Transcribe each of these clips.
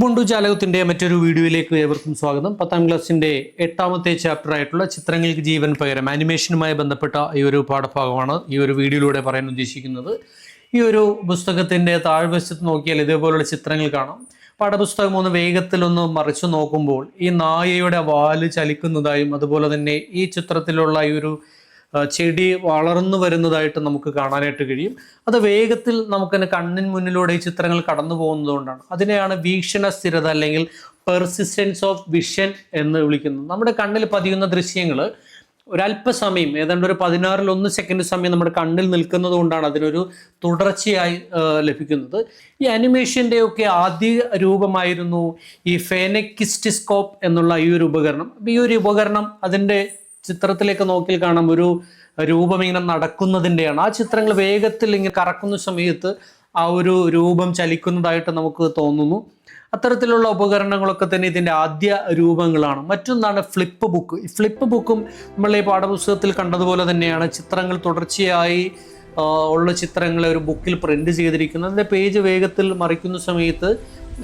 Ubuntu ജാലകത്തിന്റെ മറ്റൊരു വീഡിയോയിലേക്ക് ഏവർക്കും സ്വാഗതം. 10ാം ക്ലാസ്സിന്റെ 8ാമത്തെ ചാപ്റ്റർ ആയിട്ടുള്ള ചിത്രങ്ങൾക്ക് ജീവൻ പകരം ആനിമേഷനുമായി ബന്ധപ്പെട്ട ഈ ഒരു പാഠഭാഗമാണ് ഈ ഒരു വീഡിയോയിലൂടെ പറയാൻ ഉദ്ദേശിക്കുന്നത്. ഈ ഒരു പുസ്തകത്തിന്റെ താഴ്വശത്ത് നോക്കിയാൽ ഇതേപോലുള്ള ചിത്രങ്ങൾ കാണാം. പാഠപുസ്തകം ഒന്ന് വേഗത്തിലൊന്ന് മറിച്ചു നോക്കുമ്പോൾ ഈ നായയുടെ വാല് ചലിക്കുന്നതായും അതുപോലെ തന്നെ ഈ ചിത്രത്തിലുള്ള ഈ ഒരു ചെടി വളർന്നു വരുന്നതായിട്ട് നമുക്ക് കാണാനായിട്ട് കഴിയും. അത് വേഗത്തിൽ നമുക്കെന്നെ കണ്ണിന് മുന്നിലൂടെ ഈ ചിത്രങ്ങൾ കടന്നു പോകുന്നതുകൊണ്ടാണ്. അതിനെയാണ് വീക്ഷണ സ്ഥിരത അല്ലെങ്കിൽ പെർസിസ്റ്റൻസ് ഓഫ് വിഷൻ എന്ന് വിളിക്കുന്നത്. നമ്മുടെ കണ്ണിൽ പതിയുന്ന ദൃശ്യങ്ങൾ ഒരല്പസമയം, ഏതാണ്ട് ഒരു 16 സെക്കൻഡ് സമയം നമ്മുടെ കണ്ണിൽ നിൽക്കുന്നത് കൊണ്ടാണ് അതിനൊരു തുടർച്ചയായി ലഭിക്കുന്നത്. ഈ ആനിമേഷൻ്റെ ഒക്കെ ആദ്യ രൂപമായിരുന്നു ഈ ഫെനക്കിസ്റ്റോസ്കോപ്പ് എന്നുള്ള ഈ ഒരു ഉപകരണം. ഈ ഒരു ഉപകരണം അതിൻ്റെ ചിത്രത്തിലേക്ക് നോക്കിയാൽ കാണാം ഒരു രൂപം ഇങ്ങനെ നടക്കുന്നതിൻ്റെയാണ്. ആ ചിത്രങ്ങൾ വേഗത്തിൽ ഇങ്ങനെ കറക്കുന്ന സമയത്ത് ആ ഒരു രൂപം ചലിക്കുന്നതായിട്ട് നമുക്ക് തോന്നുന്നു. അത്തരത്തിലുള്ള ഉപകരണങ്ങളൊക്കെ തന്നെ ഇതിൻ്റെ ആദ്യ രൂപങ്ങളാണ്. മറ്റൊന്നാണ് ഫ്ലിപ്പ് ബുക്ക്. ഈ ഫ്ലിപ്പ് ബുക്കും നമ്മൾ ഈ പാഠപുസ്തകത്തിൽ കണ്ടതുപോലെ തന്നെയാണ് ചിത്രങ്ങൾ തുടർച്ചയായി ഉള്ള ചിത്രങ്ങളെ ഒരു ബുക്കിൽ പ്രിന്റ് ചെയ്തിരിക്കുന്നത്. അതിൻ്റെ പേജ് വേഗത്തിൽ മറിക്കുന്ന സമയത്ത്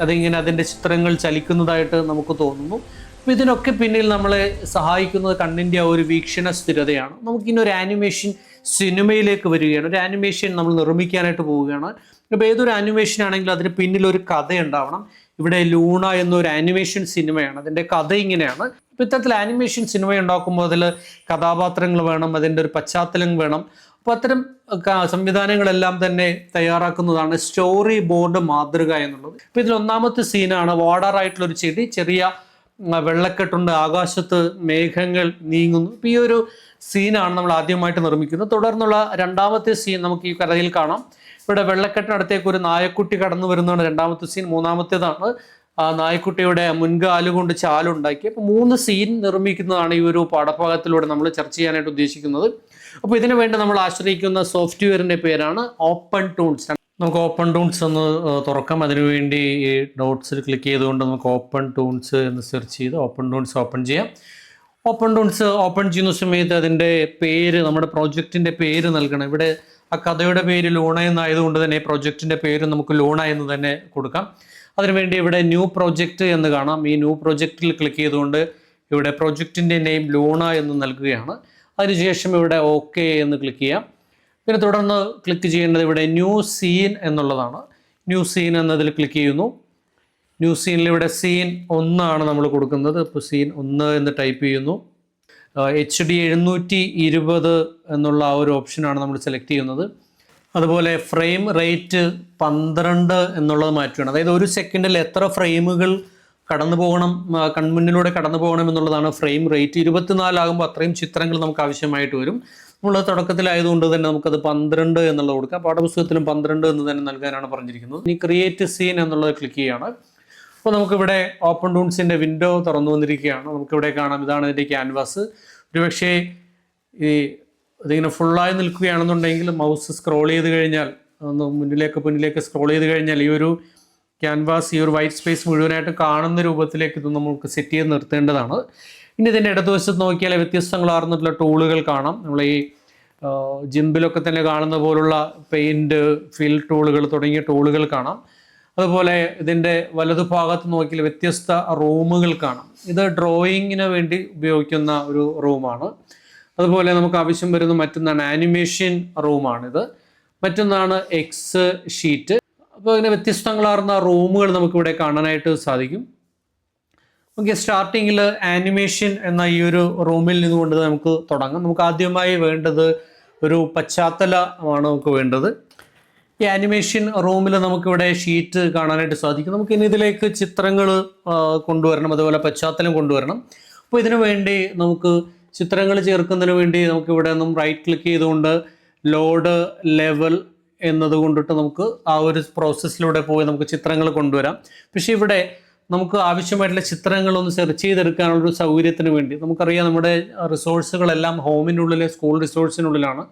അതിങ്ങനെ അതിൻ്റെ ചിത്രങ്ങൾ ചലിക്കുന്നതായിട്ട് നമുക്ക് തോന്നുന്നു. അപ്പോൾ ഇതിനൊക്കെ പിന്നിൽ നമ്മളെ സഹായിക്കുന്നത് കണ്ണിൻ്റെ ആ ഒരു വീക്ഷണ സ്ഥിരതയാണ്. നമുക്കിന്നൊരു ആനിമേഷൻ സിനിമയിലേക്ക് വരികയാണ്. ഒരു ആനിമേഷൻ നമ്മൾ നിർമ്മിക്കാനായിട്ട് പോവുകയാണ്. ഇപ്പോൾ ഏതൊരു ആനിമേഷൻ ആണെങ്കിലും അതിന് പിന്നിൽ ഒരു കഥ ഉണ്ടാവണം. ഇവിടെ ലൂണ എന്നൊരു ആനിമേഷൻ സിനിമയാണ്. അതിൻ്റെ കഥ ഇങ്ങനെയാണ്. ഇപ്പോൾ ഇത്തരത്തിൽ ആനിമേഷൻ സിനിമ ഉണ്ടാക്കുമ്പോൾ അതിൽ കഥാപാത്രങ്ങൾ വേണം, അതിൻ്റെ ഒരു പശ്ചാത്തലം വേണം. അപ്പോൾ അത്തരം സംവിധാനങ്ങളെല്ലാം തന്നെ തയ്യാറാക്കുന്നതാണ് സ്റ്റോറി ബോർഡ് മാതൃക എന്നുള്ളത്. ഇപ്പോൾ ഇതിൽ ഒന്നാമത്തെ സീനാണ് വാടാറായിട്ടുള്ളൊരു ചെടി, ചെറിയ വെള്ളക്കെട്ടുണ്ട്, ആകാശത്ത് മേഘങ്ങൾ നീങ്ങുന്നു. ഇപ്പോൾ ഈ ഒരു സീനാണ് നമ്മൾ ആദ്യമായിട്ട് നിർമ്മിക്കുന്നത്. തുടർന്നുള്ള രണ്ടാമത്തെ സീൻ നമുക്ക് ഈ കഥയിൽ കാണാം. ഇവിടെ വെള്ളക്കെട്ടിനടുത്തേക്ക് ഒരു നായക്കുട്ടി കടന്നു വരുന്നതാണ് രണ്ടാമത്തെ സീൻ. മൂന്നാമത്തേതാണ് ആ നായക്കുട്ടിയുടെ മുൻകാലുകൊണ്ട് ചാലുണ്ടാക്കി. അപ്പോൾ 3 സീൻ നിർമ്മിക്കുന്നതാണ് ഈ ഒരു പാഠഭാഗത്തിലൂടെ നമ്മൾ ചർച്ച ചെയ്യാനായിട്ട് ഉദ്ദേശിക്കുന്നത്. അപ്പോൾ ഇതിനു വേണ്ടി നമ്മൾ ആശ്രയിക്കുന്ന സോഫ്റ്റ്വെയറിൻ്റെ പേരാണ് ഓപ്പൺ ടൂൾസ്. നമുക്ക് ഓപ്പൺ ടൂൾസ് ഒന്ന് തുറക്കാം. അതിനുവേണ്ടി ഈ ഡോട്ട്സിൽ ക്ലിക്ക് ചെയ്തുകൊണ്ട് നമുക്ക് ഓപ്പൺ ടൂൾസ് എന്ന് സെർച്ച് ചെയ്ത് ഓപ്പൺ ടൂൾസ് ഓപ്പൺ ചെയ്യാം. ഓപ്പൺ ടൂൾസ് ഓപ്പൺ ചെയ്യുന്ന സമയത്ത് അതിൻ്റെ പേര്, നമ്മുടെ പ്രോജക്റ്റിൻ്റെ പേര് നൽകണം. ഇവിടെ ആ കഥയുടെ പേര് ലൂണ എന്നായതുകൊണ്ട് തന്നെ പ്രോജക്റ്റിൻ്റെ പേര് നമുക്ക് ലൂണ എന്ന് തന്നെ കൊടുക്കാം. അതിനുവേണ്ടി ഇവിടെ ന്യൂ പ്രോജക്റ്റ് എന്ന് കാണാം. ഈ ന്യൂ പ്രോജക്റ്റിൽ ക്ലിക്ക് ചെയ്തുകൊണ്ട് ഇവിടെ പ്രോജക്റ്റിൻ്റെ നെയിം ലൂണ എന്ന് നൽകുകയാണ്. അതിനുശേഷം ഇവിടെ ഓക്കെ എന്ന് ക്ലിക്ക് ചെയ്യാം. പിന്നെ തുടർന്ന് ക്ലിക്ക് ചെയ്യേണ്ടത് ഇവിടെ ന്യൂ സീൻ എന്നുള്ളതാണ്. ന്യൂ സീൻ എന്നതിൽ ക്ലിക്ക് ചെയ്യുന്നു. ന്യൂ സീനിൽ ഇവിടെ സീൻ 1 നമ്മൾ കൊടുക്കുന്നത്. ഇപ്പോൾ സീൻ 1 എന്ന് ടൈപ്പ് ചെയ്യുന്നു. HD 720 എന്നുള്ള ആ ഒരു ഓപ്ഷനാണ് നമ്മൾ സെലക്ട് ചെയ്യുന്നത്. അതുപോലെ ഫ്രെയിം റേറ്റ് 12 എന്നുള്ളത് മാറ്റുകയാണ്. അതായത് ഒരു സെക്കൻഡിൽ എത്ര ഫ്രെയിമുകൾ കടന്നു പോകണം, കൺമുന്നിലൂടെ കടന്നു പോകണം എന്നുള്ളതാണ് ഫ്രെയിം റേറ്റ്. 24 ആകുമ്പോൾ അത്രയും ചിത്രങ്ങൾ നമുക്ക് ആവശ്യമായിട്ട് വരും. നമ്മൾ തുടക്കത്തിലായതുകൊണ്ട് തന്നെ നമുക്കത് 12 എന്നുള്ളത് കൊടുക്കാം. പാഠപുസ്തകത്തിലും 12 എന്ന് തന്നെ നൽകാനാണ് പറഞ്ഞിരിക്കുന്നത്. ഇനി ക്രിയേറ്റ് സീൻ എന്നുള്ളത് ക്ലിക്ക് ചെയ്യാണ്. അപ്പോൾ നമുക്കിവിടെ ഓപ്പൺ ടൂൾസിൻ്റെ വിൻഡോ തുറന്നു വന്നിരിക്കുകയാണ്. നമുക്കിവിടെ കാണാം, ഇതാണ് ഇതിൻ്റെ ക്യാൻവാസ്. ഒരുപക്ഷേ ഇതിങ്ങനെ ഫുള്ളായി നിൽക്കുകയാണെന്നുണ്ടെങ്കിൽ മൗസ് സ്ക്രോൾ ചെയ്ത് കഴിഞ്ഞാൽ ഒന്ന് മുന്നിലേക്ക് സ്ക്രോൾ ചെയ്ത് കഴിഞ്ഞാൽ ഈ ഒരു ക്യാൻവാസ്, ഈ ഒരു വൈറ്റ് സ്പേസ് മുഴുവനായിട്ട് കാണുന്ന രൂപത്തിലേക്ക് ഇത് നമുക്ക് സെറ്റ് ചെയ്ത് നിർത്തേണ്ടതാണ്. ഇനി ഇതിൻ്റെ ഇടതുവശത്ത് നോക്കിയാൽ വ്യത്യസ്തങ്ങളാർന്നിട്ടുള്ള ടൂളുകൾ കാണാം. നമ്മൾ ഈ ജിംബിലൊക്കെ തന്നെ കാണുന്ന പോലുള്ള പെയിൻറ്റ്, ഫിൽ ടൂളുകൾ തുടങ്ങിയ ടൂളുകൾ കാണാം. അതുപോലെ ഇതിൻ്റെ വലതുഭാഗത്ത് നോക്കിയാൽ വ്യത്യസ്ത റൂമുകൾ കാണാം. ഇത് ഡ്രോയിങ്ങിന് വേണ്ടി ഉപയോഗിക്കുന്ന ഒരു റൂമാണ്. അതുപോലെ നമുക്ക് ആവശ്യം വരുന്ന മറ്റൊന്നാണ് ആനിമേഷൻ റൂമാണിത്. മറ്റൊന്നാണ് എക്സ് ഷീറ്റ്. അപ്പോൾ ഇങ്ങനെ വ്യത്യസ്തങ്ങളാർന്ന റൂമുകൾ നമുക്കിവിടെ കാണാനായിട്ട് സാധിക്കും. ഓക്കെ, സ്റ്റാർട്ടിങ്ങിൽ ആനിമേഷൻ എന്ന ഈ ഒരു റൂമിൽ നിന്നുകൊണ്ട് നമുക്ക് തുടങ്ങാം. നമുക്ക് ആദ്യമായി വേണ്ടത് ഒരു പശ്ചാത്തലമാണ് നമുക്ക് വേണ്ടത്. ഈ ആനിമേഷൻ റൂമിൽ നമുക്കിവിടെ ഷീറ്റ് കാണാനായിട്ട് സാധിക്കും. നമുക്ക് ഇനി ഇതിലേക്ക് ചിത്രങ്ങൾ കൊണ്ടുവരണം, അതുപോലെ പശ്ചാത്തലം കൊണ്ടുവരണം. അപ്പോൾ ഇതിനു വേണ്ടി നമുക്ക് ചിത്രങ്ങൾ ചേർക്കുന്നതിന് വേണ്ടി നമുക്കിവിടെ നിന്നും റൈറ്റ് ക്ലിക്ക് ചെയ്തുകൊണ്ട് ലോഡ് ലെവൽ എന്നതുകൊണ്ടിട്ട് നമുക്ക് ആ ഒരു പ്രോസസ്സിലൂടെ പോയി നമുക്ക് ചിത്രങ്ങൾ കൊണ്ടുവരാം. പക്ഷേ ഇവിടെ നമുക്ക് ആവശ്യമായിട്ടുള്ള ചിത്രങ്ങളൊന്ന് സെർച്ച് ചെയ്തെടുക്കാനുള്ളൊരു സൗകര്യത്തിന് വേണ്ടി നമുക്കറിയാം നമ്മുടെ റിസോഴ്സുകളെല്ലാം ഹോമിനുള്ളിലെ സ്കൂൾ റിസോഴ്സിനുള്ളിലാണ്.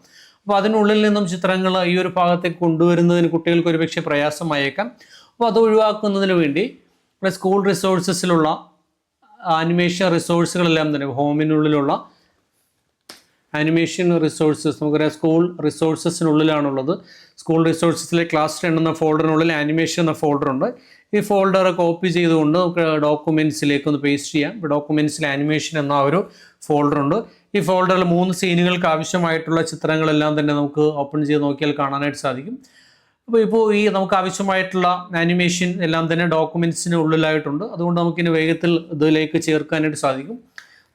അപ്പോൾ അതിനുള്ളിൽ നിന്നും ചിത്രങ്ങൾ ഈ ഒരു ഭാഗത്തേക്ക് കൊണ്ടുവരുന്നതിന് കുട്ടികൾക്ക് ഒരുപക്ഷെ പ്രയാസമായേക്കാം. അപ്പോൾ അത് ഒഴിവാക്കുന്നതിന് വേണ്ടി ഇവിടെ സ്കൂൾ റിസോഴ്സസിലുള്ള ആനിമേഷൻ റിസോഴ്സുകളെല്ലാം തന്നെ ഹോമിനുള്ളിലുള്ള ആനിമേഷൻ റിസോഴ്സസ്, നമുക്കറിയാം സ്കൂൾ റിസോഴ്സസിനുള്ളിലാണുള്ളത്. സ്കൂൾ റിസോഴ്സസിലെ ക്ലാസ് 10 എന്ന ഫോൾഡറിനുള്ളിൽ ആനിമേഷൻ എന്ന ഫോൾഡർ ഉണ്ട്. ഈ ഫോൾഡർ കോപ്പി ചെയ്തുകൊണ്ട് നമുക്ക് ഡോക്യുമെൻറ്റ്സിലേക്ക് ഒന്ന് പേസ്റ്റ് ചെയ്യാം. ഡോക്യുമെൻറ്റ്സിൽ ആനിമേഷൻ എന്ന ഒരു ഫോൾഡർ ഉണ്ട്. ഈ ഫോൾഡറിൽ 3 സീനുകൾക്ക് ആവശ്യമായിട്ടുള്ള ചിത്രങ്ങളെല്ലാം തന്നെ നമുക്ക് ഓപ്പൺ ചെയ്ത് നോക്കിയാൽ കാണാനായിട്ട് സാധിക്കും. ഇപ്പോൾ ഈ നമുക്ക് ആവശ്യമായിട്ടുള്ള ആനിമേഷൻ എല്ലാം തന്നെ ഡോക്യുമെൻറ്റ്സിന് ഉള്ളിലായിട്ടുണ്ട്. അതുകൊണ്ട് നമുക്കിനി വേഗത്തിൽ ഇതിലേക്ക് ചേർക്കാനായിട്ട് സാധിക്കും.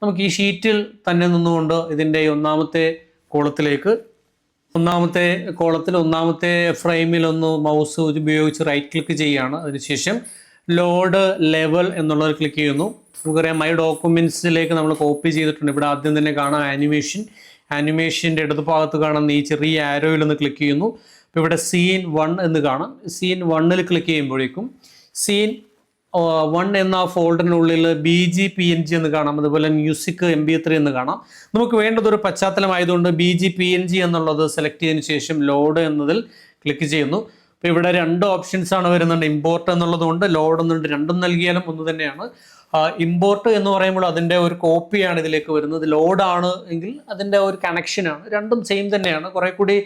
നമുക്ക് ഈ ഷീറ്റിൽ തന്നെ നിന്നുകൊണ്ട് ഇതിൻ്റെ ഒന്നാമത്തെ കോളത്തിൽ ഒന്നാമത്തെ ഫ്രെയിമിൽ ഒന്ന് മൗസ് ഉപയോഗിച്ച് റൈറ്റ് ക്ലിക്ക് ചെയ്യുകയാണ്. അതിനുശേഷം ലോഡ് ലെവൽ എന്നുള്ളത് ക്ലിക്ക് ചെയ്യുന്നു. നമുക്കറിയാം മൈ ഡോക്യുമെൻറ്റ്സിലേക്ക് നമ്മൾ കോപ്പി ചെയ്തിട്ടുണ്ട്. ഇവിടെ ആദ്യം തന്നെ കാണാം ആനിമേഷൻ്റെ ഇടതുഭാഗത്ത് കാണുന്ന ഈ ചെറിയ ആരോയിൽ ഒന്ന് ക്ലിക്ക് ചെയ്യുന്നു. അപ്പോൾ ഇവിടെ സീൻ 1 എന്ന് കാണാം. സീൻ 1ൽ ക്ലിക്ക് ചെയ്യുമ്പോഴേക്കും സീൻ 1 എന്ന ഫോൾഡറിനുള്ളിൽ BGPNG എന്ന് കാണാം. അതുപോലെ മ്യൂസിക് MP3 എന്ന് കാണാം. നമുക്ക് വേണ്ടതൊരു പശ്ചാത്തലമായതുകൊണ്ട് BGPNG എന്നുള്ളത് സെലക്ട് ചെയ്തതിന് ശേഷം ലോഡ് എന്നതിൽ ക്ലിക്ക് ചെയ്യുന്നു. അപ്പോൾ ഇവിടെ 2 ഓപ്ഷൻസ് ആണ് വരുന്നുണ്ട്. ഇമ്പോർട്ട് എന്നുള്ളതുകൊണ്ട് ലോഡ് എന്നുണ്ട്. രണ്ടും നൽകിയാലും ഒന്ന് തന്നെയാണ്. ഇമ്പോർട്ട് എന്ന് പറയുമ്പോൾ അതിൻ്റെ ഒരു കോപ്പിയാണ് ഇതിലേക്ക് വരുന്നത്. ലോഡാണ് എങ്കിൽ അതിൻ്റെ ഒരു കണക്ഷനാണ്. രണ്ടും സെയിം തന്നെയാണ്. കുറെ കൂടി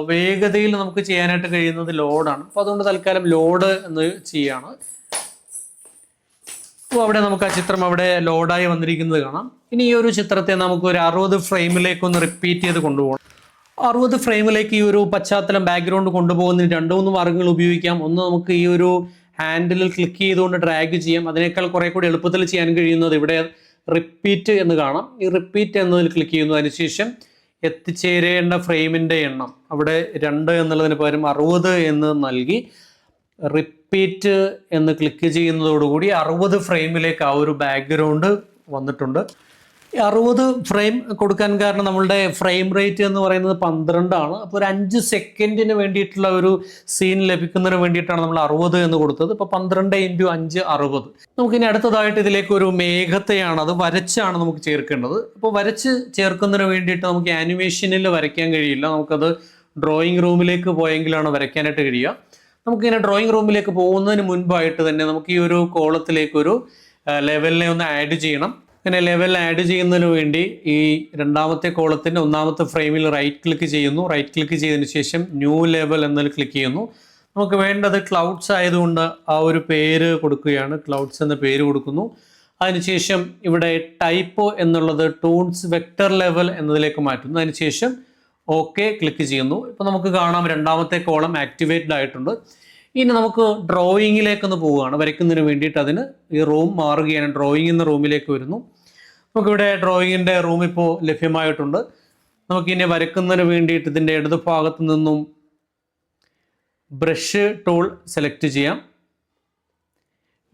വേഗതയിൽ നമുക്ക് ചെയ്യാനായിട്ട് കഴിയുന്നത് ലോഡാണ്. അപ്പോൾ അതുകൊണ്ട് തൽക്കാലം ലോഡ് എന്ന് ചെയ്യാണ്. അപ്പോൾ അവിടെ നമുക്ക് ആ ചിത്രം അവിടെ ലോഡായി വന്നിരിക്കുന്നത് കാണാം. ഇനി ഈ ഒരു ചിത്രത്തെ നമുക്ക് ഒരു 60 ഫ്രെയിമിലേക്ക് ഒന്ന് റിപ്പീറ്റ് ചെയ്ത് കൊണ്ടുപോകണം. 60 ഫ്രെയിമിലേക്ക് ഈ ഒരു പശ്ചാത്തലം ബാക്ക്ഗ്രൗണ്ട് കൊണ്ടുപോകുന്നതിന് 2-3 മാർഗ്ഗങ്ങൾ ഉപയോഗിക്കാം. ഒന്ന് നമുക്ക് ഈ ഒരു ഹാൻഡിലിൽ ക്ലിക്ക് ചെയ്തുകൊണ്ട് ഡ്രാഗ് ചെയ്യാം. അതിനേക്കാൾ കുറെ കൂടി എളുപ്പത്തിൽ ചെയ്യാൻ കഴിയുന്നത് ഇവിടെ റിപ്പീറ്റ് എന്ന് കാണാം. ഈ റിപ്പീറ്റ് എന്നതിൽ ക്ലിക്ക് ചെയ്യുന്നു. അതിനുശേഷം എത്തിച്ചേരേണ്ട ഫ്രെയിമിൻ്റെ എണ്ണം അവിടെ 2 എന്നുള്ളതിന് പകരം 60 എന്ന് നൽകി റിപ്പീറ്റ് എന്ന് ക്ലിക്ക് ചെയ്യുന്നതോടുകൂടി 60 ഫ്രെയിമിലേക്ക് ആ ഒരു ബാക്ക്ഗ്രൗണ്ട് വന്നിട്ടുണ്ട്. 60 ഫ്രെയിം കൊടുക്കാൻ കാരണം നമ്മളുടെ ഫ്രെയിം റേറ്റ് എന്ന് പറയുന്നത് 12 ആണ്. അപ്പോൾ ഒരു 5 സെക്കൻഡിന് വേണ്ടിയിട്ടുള്ള ഒരു സീൻ ലഭിക്കുന്നതിന് വേണ്ടിയിട്ടാണ് നമ്മൾ 60 എന്ന് കൊടുത്തത്. ഇപ്പോൾ 12 × 5 60. നമുക്കിനി അടുത്തതായിട്ട് ഇതിലേക്ക് ഒരു മേഘത്തെയാണ്, അത് വരച്ചാണ് നമുക്ക് ചേർക്കേണ്ടത്. അപ്പോൾ വരച്ച് ചേർക്കുന്നതിന് വേണ്ടിയിട്ട് നമുക്ക് ആനിമേഷനിൽ വരയ്ക്കാൻ കഴിയില്ല. നമുക്കത് ഡ്രോയിങ് റൂമിലേക്ക് പോയെങ്കിലാണ് വരയ്ക്കാനായിട്ട് കഴിയുക. നമുക്കിങ്ങനെ ഡ്രോയിങ് റൂമിലേക്ക് പോകുന്നതിന് മുൻപായിട്ട് തന്നെ നമുക്ക് ഈ ഒരു കോളത്തിലേക്ക് ഒരു ലെവലിനെ ഒന്ന് ആഡ് ചെയ്യണം. അങ്ങനെ ലെവൽ ആഡ് ചെയ്യുന്നതിന് വേണ്ടി ഈ രണ്ടാമത്തെ കോളത്തിൻ്റെ ഒന്നാമത്തെ ഫ്രെയിമിൽ റൈറ്റ് ക്ലിക്ക് ചെയ്യുന്നു. റൈറ്റ് ക്ലിക്ക് ചെയ്തതിന് ശേഷം ന്യൂ ലെവൽ എന്നതിൽ ക്ലിക്ക് ചെയ്യുന്നു. നമുക്ക് വേണ്ടത് ക്ലൗഡ്സ് ആയതുകൊണ്ട് ആ ഒരു പേര് കൊടുക്കുകയാണ്. ക്ലൗഡ്സ് എന്ന പേര് കൊടുക്കുന്നു. അതിനുശേഷം ഇവിടെ ടൈപ്പ് എന്നുള്ളത് ടൂൺസ് വെക്ടർ ലെവൽ എന്നതിലേക്ക് മാറ്റുന്നു. അതിനുശേഷം ഓക്കെ ക്ലിക്ക് ചെയ്യുന്നു. ഇപ്പോൾ നമുക്ക് കാണാം രണ്ടാമത്തെ കോളം ആക്ടിവേറ്റഡ് ആയിട്ടുണ്ട്. ഇനി നമുക്ക് ഡ്രോയിങ്ങിലേക്കൊന്ന് പോവുകയാണ്. വരയ്ക്കുന്നതിന് വേണ്ടിയിട്ട് അതിന് ഈ റൂം മാറുകയാണ്. ഡ്രോയിങ് എന്ന റൂമിലേക്ക് വരുന്നു. നമുക്കിവിടെ ഡ്രോയിങ്ങിൻ്റെ റൂം ഇപ്പോൾ ലഭ്യമായിട്ടുണ്ട്. നമുക്കിനി വരയ്ക്കുന്നതിന് വേണ്ടിയിട്ട് ഇതിൻ്റെ ഇടതുഭാഗത്ത് നിന്നും ബ്രഷ് ടൂൾ സെലക്ട് ചെയ്യാം.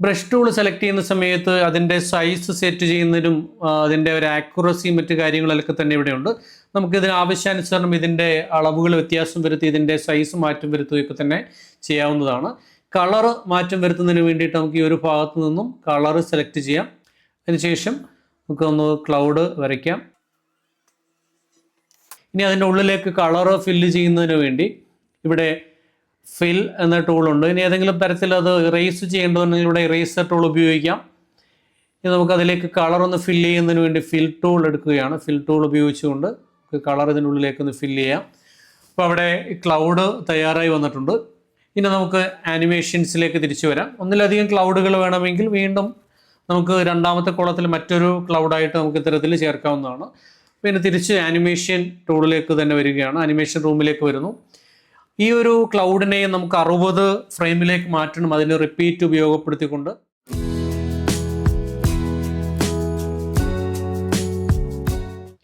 ബ്രഷ് ടൂൾ സെലക്ട് ചെയ്യുന്ന സമയത്ത് അതിൻ്റെ സൈസ് സെറ്റ് ചെയ്യുന്നതിനും അതിൻ്റെ ഒരു ആക്യുറസി മറ്റു കാര്യങ്ങളൊക്കെ തന്നെ ഇവിടെയുണ്ട്. നമുക്കിതിന് ആവശ്യാനുസരണം ഇതിൻ്റെ അളവുകൾ വ്യത്യാസം വരുത്തി ഇതിൻ്റെ സൈസ് മാറ്റം വരുത്തുകയൊക്കെ തന്നെ ചെയ്യാവുന്നതാണ്. കളർ മാറ്റം വരുത്തുന്നതിന് വേണ്ടിയിട്ട് നമുക്ക് ഈ ഒരു ഭാഗത്ത് നിന്നും കളർ സെലക്ട് ചെയ്യാം. അതിനുശേഷം നമുക്കൊന്ന് ക്ലൗഡ് വരയ്ക്കാം. ഇനി അതിൻ്റെ ഉള്ളിലേക്ക് കളർ ഫില്ല് ചെയ്യുന്നതിന് വേണ്ടി ഇവിടെ ഫിൽ എന്ന ടൂളുണ്ട്. ഇനി ഏതെങ്കിലും തരത്തിൽ അത് ഇറേസ് ചെയ്യേണ്ടതുണ്ടെങ്കിൽ ഇവിടെ ഇറേസർ ടൂൾ ഉപയോഗിക്കാം. ഇനി നമുക്ക് അതിലേക്ക് കളർ ഒന്ന് ഫില്ല് ചെയ്യുന്നതിന് വേണ്ടി ഫിൽ ടൂൾ എടുക്കുകയാണ്. ഫിൽ ടൂൾ ഉപയോഗിച്ചുകൊണ്ട് കളർ ഇതിനുള്ളിലേക്ക് ഒന്ന് ഫില്ല് ചെയ്യാം. അപ്പോൾ അവിടെ ക്ലൗഡ് തയ്യാറായി വന്നിട്ടുണ്ട്. ഇനി നമുക്ക് ആനിമേഷൻസിലേക്ക് തിരിച്ചു വരാം. ഒന്നിലധികം ക്ലൗഡുകൾ വേണമെങ്കിൽ വീണ്ടും നമുക്ക് രണ്ടാമത്തെ കോളത്തിൽ മറ്റൊരു ക്ലൗഡായിട്ട് നമുക്ക് ഇത്തരത്തിൽ ചേർക്കാവുന്നതാണ്. പിന്നെ തിരിച്ച് ആനിമേഷൻ ടൂളിലേക്ക് തന്നെ വരികയാണ്. ആനിമേഷൻ റൂമിലേക്ക് വരുന്നു. ഈ ഒരു ക്ലൗഡിനെ നമുക്ക് 60 ഫ്രെയിമിലേക്ക് മാറ്റണം. അതിന് റിപ്പീറ്റ് ഉപയോഗപ്പെടുത്തിക്കൊണ്ട്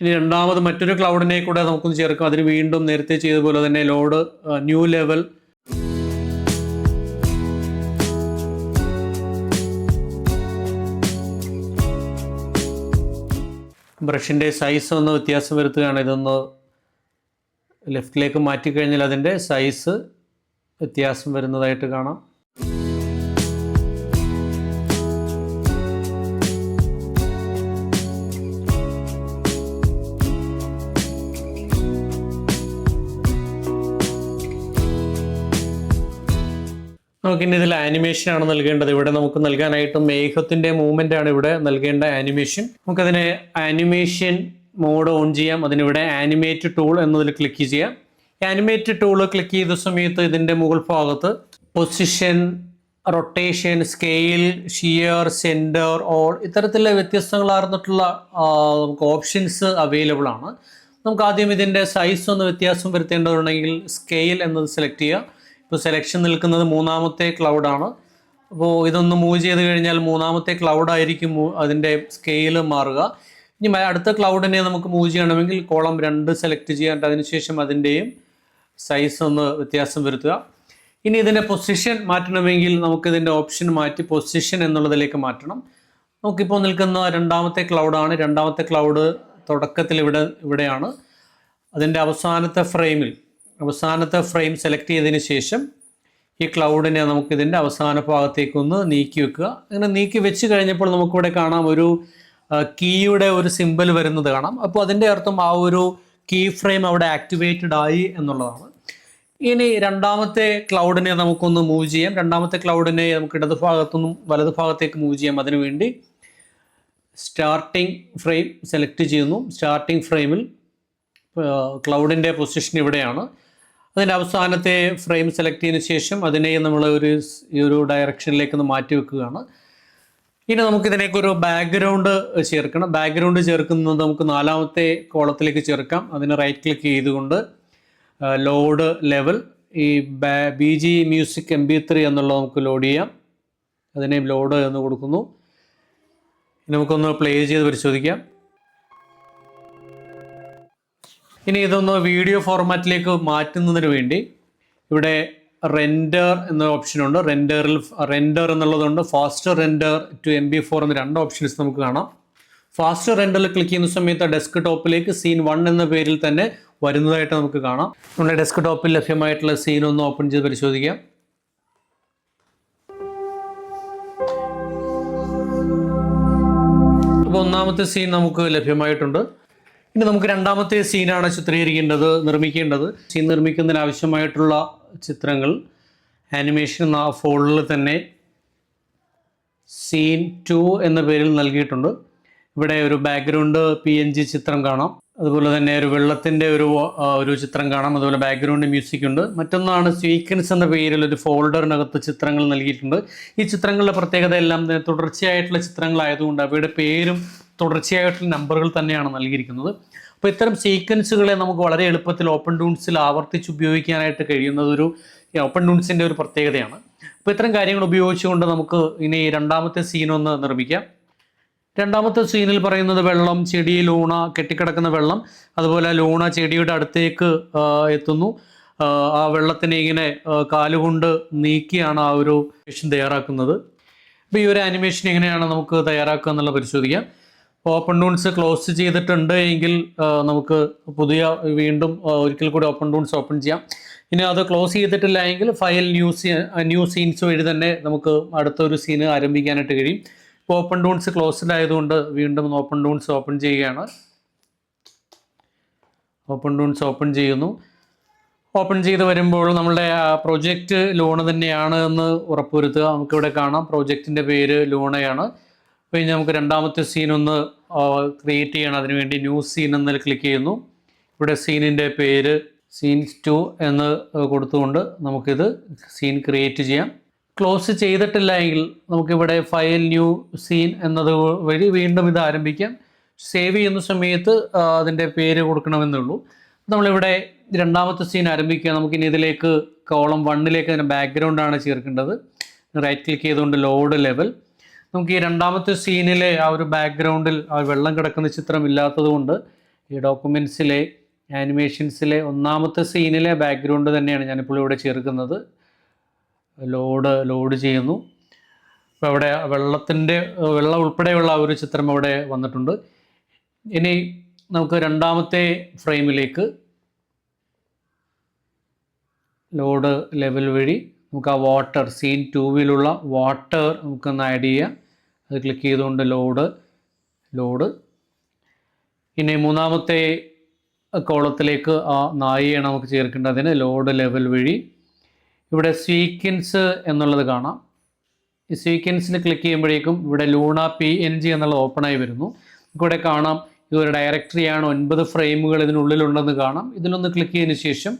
ഇനി രണ്ടാമത് മറ്റൊരു ക്ലൗഡിനെ കൂടെ നമുക്കൊന്ന് ചേർക്കാം. അതിന് വീണ്ടും നേരത്തെ ചെയ്തതുപോലെ തന്നെ ലോഡ് ന്യൂ ലെവൽ ബ്രഷിൻ്റെ സൈസ് ഒന്ന് വ്യത്യാസം വരുത്തുകയാണ്. ഇതൊന്ന് ലെഫ്റ്റിലേക്ക് മാറ്റിക്കഴിഞ്ഞാൽ അതിൻ്റെ സൈസ് വ്യത്യാസം വരുന്നതായിട്ട് കാണാം. നമുക്കിനി ഇതിൽ ആനിമേഷൻ ആണ് നൽകേണ്ടത്. ഇവിടെ നമുക്ക് നൽകാനായിട്ട് മേഘത്തിൻ്റെ മൂവ്മെൻ്റ് ആണ് ഇവിടെ നൽകേണ്ട ആനിമേഷൻ. നമുക്കതിനെ ആനിമേഷൻ മോഡ് ഓൺ ചെയ്യാം. അതിനിവിടെ ആനിമേറ്റ് ടൂൾ എന്നതിൽ ക്ലിക്ക് ചെയ്യാം. ആനിമേറ്റ് ടൂൾ ക്ലിക്ക് ചെയ്ത സമയത്ത് ഇതിൻ്റെ മുകൾ ഭാഗത്ത് position, rotation, scale, shear, centre, all ഇത്തരത്തിലുള്ള വ്യത്യസ്തങ്ങളാർന്നിട്ടുള്ള നമുക്ക് ഓപ്ഷൻസ് അവൈലബിൾ ആണ്. നമുക്ക് ആദ്യം ഇതിൻ്റെ സൈസ് ഒന്ന് വ്യത്യാസം വരുത്തേണ്ടതുണ്ടെങ്കിൽ സ്കെയിൽ എന്നത് സെലക്ട് ചെയ്യുക. ഇപ്പോൾ സെലക്ഷൻ നിൽക്കുന്നത് മൂന്നാമത്തെ ക്ലൗഡാണ്. അപ്പോൾ ഇതൊന്ന് മൂവ് ചെയ്ത് കഴിഞ്ഞാൽ മൂന്നാമത്തെ ക്ലൗഡായിരിക്കും അതിൻ്റെ സ്കെയിൽ മാറുക. ഇനി അടുത്ത ക്ലൗഡിനെ നമുക്ക് മൂവ് ചെയ്യണമെങ്കിൽ കോളം 2 സെലക്ട് ചെയ്യാൻ, അതിനുശേഷം അതിൻ്റെയും സൈസ് ഒന്ന് വ്യത്യാസം വരുത്തുക. ഇനി ഇതിൻ്റെ പൊസിഷൻ മാറ്റണമെങ്കിൽ നമുക്കിതിൻ്റെ ഓപ്ഷൻ മാറ്റി പൊസിഷൻ എന്നുള്ളതിലേക്ക് മാറ്റണം. നമുക്കിപ്പോൾ നിൽക്കുന്ന രണ്ടാമത്തെ ക്ലൗഡാണ്. രണ്ടാമത്തെ ക്ലൗഡ് തുടക്കത്തിൽ ഇവിടെയാണ്. അതിൻ്റെ അവസാനത്തെ ഫ്രെയിം സെലക്ട് ചെയ്തതിന് ശേഷം ഈ ക്ലൗഡിനെ നമുക്കിതിൻ്റെ അവസാന ഭാഗത്തേക്കൊന്ന് നീക്കി വെക്കുക. അങ്ങനെ നീക്കി വെച്ച് കഴിഞ്ഞപ്പോൾ നമുക്കിവിടെ കാണാം ഒരു കീയുടെ ഒരു സിമ്പൽ വരുന്നത് കാണാം. അപ്പോൾ അതിൻ്റെ അർത്ഥം ആ ഒരു കീ ഫ്രെയിം അവിടെ ആക്ടിവേറ്റഡ് ആയി എന്നുള്ളതാണ്. ഇനി രണ്ടാമത്തെ ക്ലൗഡിനെ നമുക്കൊന്ന് മൂവ് ചെയ്യാം. രണ്ടാമത്തെ ക്ലൗഡിനെ നമുക്ക് ഇടത് ഭാഗത്തുനിന്നും വലത് ഭാഗത്തേക്ക് മൂവ് ചെയ്യാം. അതിനുവേണ്ടി സ്റ്റാർട്ടിംഗ് ഫ്രെയിം സെലക്ട് ചെയ്യുന്നു. സ്റ്റാർട്ടിംഗ് ഫ്രെയിമിൽ ക്ലൗഡിൻ്റെ പൊസിഷൻ ഇവിടെയാണ്. അതിൻ്റെ അവസാനത്തെ ഫ്രെയിം സെലക്ട് ചെയ്തതിന് ശേഷം അതിനെ നമ്മൾ ഈ ഒരു ഡയറക്ഷനിലേക്ക് ഒന്ന് മാറ്റി വെക്കുകയാണ്. ഇനി നമുക്കിതിനേക്ക് ഒരു ബാക്ക്ഗ്രൗണ്ട് ചേർക്കണം. ബാക്ക്ഗ്രൗണ്ട് ചേർക്കുന്നത് നമുക്ക് 4ാമത്തെ കോളത്തിലേക്ക് ചേർക്കാം. അതിന് റൈറ്റ് ക്ലിക്ക് ചെയ്തുകൊണ്ട് ലോഡ് ലെവൽ, ഈ BG മ്യൂസിക് MP3 എന്നുള്ളത് നമുക്ക് ലോഡ് ചെയ്യാം. അതിനെ ലോഡ് എന്ന് കൊടുക്കുന്നു. നമുക്കൊന്ന് പ്ലേ ചെയ്ത് പരിശോധിക്കാം. ഇനി ഇതൊന്ന് വീഡിയോ ഫോർമാറ്റിലേക്ക് മാറ്റുന്നതിന് വേണ്ടി ഇവിടെ റെൻഡർ എന്ന ഓപ്ഷനുണ്ട്. റെൻഡർ എന്നുള്ളതുണ്ട്. ഫാസ്റ്റർ റെൻഡർ ടു MP4 എന്ന 2 ഓപ്ഷൻസ് നമുക്ക് കാണാം. ഫാസ്റ്റർ റെൻഡറിൽ ക്ലിക്ക് ചെയ്യുന്ന സമയത്ത് ഡെസ്ക് ടോപ്പിലേക്ക് സീൻ 1 എന്ന പേരിൽ തന്നെ വരുന്നതായിട്ട് നമുക്ക് കാണാം. നമ്മുടെ ഡെസ്ക് ടോപ്പിൽ ലഭ്യമായിട്ടുള്ള സീൻ ഒന്ന് ഓപ്പൺ ചെയ്ത് പരിശോധിക്കാം. അപ്പോൾ ഒന്നാമത്തെ സീൻ നമുക്ക് ലഭ്യമായിട്ടുണ്ട്. ഇനി നമുക്ക് രണ്ടാമത്തെ സീനാണ് നിർമ്മിക്കേണ്ടത്. സീൻ നിർമ്മിക്കുന്നതിന് ആവശ്യമായിട്ടുള്ള ചിത്രങ്ങൾ ആനിമേഷൻ എന്ന ഫോൾഡറിൽ തന്നെ സീൻ 2 എന്ന പേരിൽ നൽകിയിട്ടുണ്ട്. ഇവിടെ ഒരു ബാക്ക്ഗ്രൗണ്ട് PNG ചിത്രം കാണാം. അതുപോലെ തന്നെ ഒരു വെള്ളത്തിൻ്റെ ഒരു ചിത്രം കാണാം. അതുപോലെ ബാക്ക്ഗ്രൗണ്ട് മ്യൂസിക് ഉണ്ട്. മറ്റൊന്നാണ് സ്വീക്വൻസ് എന്ന പേരിൽ ഒരു ഫോൾഡറിനകത്ത് ചിത്രങ്ങൾ നൽകിയിട്ടുണ്ട്. ഈ ചിത്രങ്ങളുടെ പ്രത്യേകത എല്ലാം തുടർച്ചയായിട്ടുള്ള ചിത്രങ്ങളായതുകൊണ്ട് അവയുടെ പേരും തുടർച്ചയായിട്ടുള്ള നമ്പറുകൾ തന്നെയാണ് നൽകിയിരിക്കുന്നത്. അപ്പോൾ ഇത്തരം സീക്വൻസുകളെ നമുക്ക് വളരെ എളുപ്പത്തിൽ ഓപ്പൺ ടൂൺസിൽ ആവർത്തിച്ച് ഉപയോഗിക്കാനായിട്ട് കഴിയുന്നത് ഓപ്പൺ ടൂൺസിൻ്റെ ഒരു പ്രത്യേകതയാണ്. അപ്പോൾ ഇത്തരം കാര്യങ്ങൾ ഉപയോഗിച്ചുകൊണ്ട് നമുക്ക് ഇനി രണ്ടാമത്തെ സീനൊന്ന് നിർമ്മിക്കാം. രണ്ടാമത്തെ സീനിൽ പറയുന്നത് വെള്ളം, ചെടി, ലൂണ, കെട്ടിക്കിടക്കുന്ന വെള്ളം, അതുപോലെ ലൂണ ചെടിയുടെ അടുത്തേക്ക് എത്തുന്നു. ആ വെള്ളത്തിനെ ഇങ്ങനെ കാലുകൊണ്ട് നീക്കിയാണ് ആ ഒരു ആനിമേഷൻ തയ്യാറാക്കുന്നത്. അപ്പോൾ ഈ ഒരു ആനിമേഷൻ എങ്ങനെയാണ് നമുക്ക് തയ്യാറാക്കുക എന്നുള്ളത് പരിശോധിക്കാം. ഓപ്പൺ ടൂൺസ് ക്ലോസ് ചെയ്തിട്ടുണ്ട് എങ്കിൽ നമുക്ക് വീണ്ടും ഒരിക്കൽ കൂടി ഓപ്പൺ ടൂൺസ് ഓപ്പൺ ചെയ്യാം. ഇനി അത് ക്ലോസ് ചെയ്തിട്ടില്ല എങ്കിൽ ഫയൽ ന്യൂ സീൻസ് വഴി തന്നെ നമുക്ക് അടുത്തൊരു സീന് ആരംഭിക്കാനായിട്ട് കഴിയും. ഇപ്പോൾ ഓപ്പൺ ടൂൺസ് ക്ലോസ്ഡ് ആയതുകൊണ്ട് വീണ്ടും ഓപ്പൺ ടൂൺസ് ഓപ്പൺ ചെയ്യുകയാണ്. ഓപ്പൺ ടൂൺസ് ഓപ്പൺ ചെയ്യുന്നു. ഓപ്പൺ ചെയ്ത് വരുമ്പോൾ നമ്മളുടെ പ്രൊജക്റ്റ് ലൂണ തന്നെയാണ് എന്ന് ഉറപ്പുവരുത്തുക. നമുക്കിവിടെ കാണാം പ്രോജക്റ്റിൻ്റെ പേര് ലൂണയാണ്. അപ്പോൾ ഇനി നമുക്ക് രണ്ടാമത്തെ സീൻ ഒന്ന് ക്രിയേറ്റ് ചെയ്യണം. അതിനുവേണ്ടി ന്യൂ സീൻ എന്നതിൽ ക്ലിക്ക് ചെയ്യുന്നു. ഇവിടെ സീനിൻ്റെ പേര് സീൻ 2 എന്ന് കൊടുത്തുകൊണ്ട് നമുക്കിത് സീൻ ക്രിയേറ്റ് ചെയ്യാം. ക്ലോസ് ചെയ്തിട്ടില്ല എങ്കിൽ നമുക്കിവിടെ ഫയൽ ന്യൂ സീൻ എന്നത് വഴി വീണ്ടും ഇത് ആരംഭിക്കാം. സേവ് ചെയ്യുന്ന സമയത്ത് അതിൻ്റെ പേര് കൊടുക്കണമെന്നുള്ളൂ. നമ്മളിവിടെ രണ്ടാമത്തെ സീൻ ആരംഭിക്കുക. നമുക്കിനി ഇതിലേക്ക് കോളം 1ലേക്ക് അതിൻ്റെ ബാക്ക്ഗ്രൗണ്ടാണ് ചേർക്കേണ്ടത്. റൈറ്റ് ക്ലിക്ക് ചെയ്തുകൊണ്ട് ലോഡ് ലെവൽ. നമുക്ക് ഈ രണ്ടാമത്തെ സീനിലെ ആ ഒരു ബാക്ക്ഗ്രൗണ്ടിൽ ആ വെള്ളം കിടക്കുന്ന ചിത്രം ഇല്ലാത്തത് കൊണ്ട് ഈ ഡോക്യുമെൻറ്റ്സിലെ ആനിമേഷൻസിലെ ഒന്നാമത്തെ സീനിലെ ബാക്ക്ഗ്രൗണ്ട് തന്നെയാണ് ഞാനിപ്പോൾ ഇവിടെ ചേർക്കുന്നത്. ലോഡ് ചെയ്യുന്നു. അപ്പോൾ അവിടെ വെള്ളം ഉൾപ്പെടെയുള്ള ഒരു ചിത്രം അവിടെ വന്നിട്ടുണ്ട്. ഇനി നമുക്ക് രണ്ടാമത്തെ ഫ്രെയിമിലേക്ക് ലോഡ് ലെവൽ വഴി നമുക്ക് ആ വാട്ടർ സീൻ 2-ലുള്ള വാട്ടർ നമുക്കൊന്ന് ആഡ് ചെയ്യാം. അത് ക്ലിക്ക് ചെയ്തുകൊണ്ട് ലോഡ്. ഇനി മൂന്നാമത്തെ കോളത്തിലേക്ക് ആ നായിയാണ് നമുക്ക് ചേർക്കേണ്ടതിന് ലോഡ് ലെവൽ വഴി ഇവിടെ സീക്വൻസ് എന്നുള്ളത് കാണാം. ഈ സീക്വൻസിൽ ക്ലിക്ക് ചെയ്യുമ്പോഴേക്കും ഇവിടെ ലൂണ PNG എന്നുള്ളത് ഓപ്പണായി വരുന്നു. നമുക്കിവിടെ കാണാം ഇതൊരു ഡയറക്ടറിയാണ്, 9 ഫ്രെയിമുകൾ ഇതിനുള്ളിലുണ്ടെന്ന് കാണാം. ഇതിലൊന്ന് ക്ലിക്ക് ചെയ്തതിന് ശേഷം